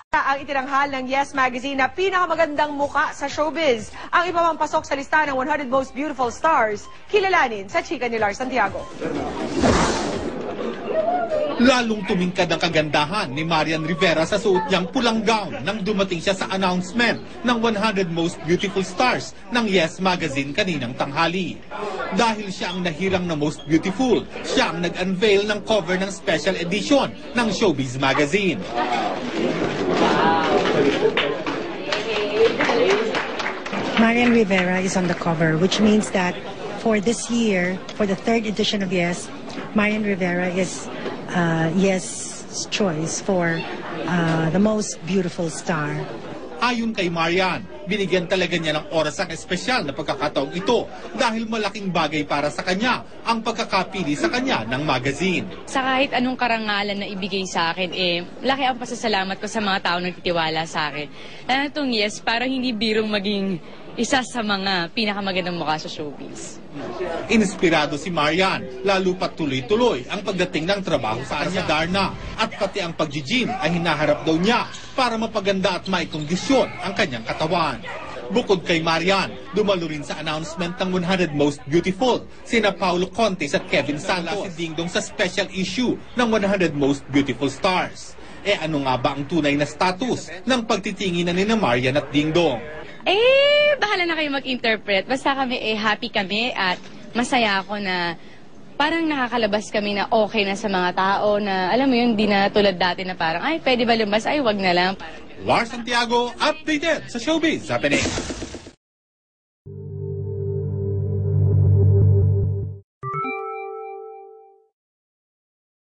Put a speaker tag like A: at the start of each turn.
A: Ang itiranghal ng Yes Magazine na pinakamagandang muka sa showbiz. Ang iba pang pasok sa lista ng 100 Most Beautiful Stars, kilalanin sa chika ni Lars Santiago.
B: Lalong tumingkad ang kagandahan ni Marian Rivera sa suot niyang pulang gown nang dumating siya sa announcement ng 100 Most Beautiful Stars ng Yes Magazine kaninang tanghali. Dahil siya ang nahirang na Most Beautiful, siya ang nag-unveil ng cover ng special edition ng Showbiz Magazine.
C: Marian Rivera is on the cover, which means that for this year, for the third edition of Yes, Marian Rivera is Yes' choice for the most beautiful star.
B: Ayon kay Marian, binigyan talaga niya ng oras ang espesyal na pagkakataong ito dahil malaking bagay para sa kanya ang pagkakapili sa kanya ng magazine.
D: Sa kahit anong karangalan na ibigay sa akin, laki ang pasasalamat ko sa mga tao nagtitiwala sa akin. Lalo itong Yes, para hindi birong maging isa sa mga pinakamagandang mukha sa showbiz.
B: Inspirado si Marian, lalo pat tuloy-tuloy ang pagdating ng trabaho sa kanya Darna at pati ang pag-gym ay hinaharap daw niya para mapaganda at maikondisyon ang kanyang katawan. Bukod kay Marian, dumalo rin sa announcement ng 100 Most Beautiful sina Paulo Contes at Kevin Santos si Dingdong sa special issue ng 100 Most Beautiful Stars. Ano nga ba ang tunay na status ng pagtitinginan ni Marian at Dingdong?
D: Bahala na kayo mag-interpret. Basta kami, happy kami at masaya ako na parang nakakalabas kami na okay na sa mga tao na, alam mo yun, di na tulad dati na parang, pwede ba lumabas? Wag na lang.
B: Lars Santiago, updated sa Showbiz Happening.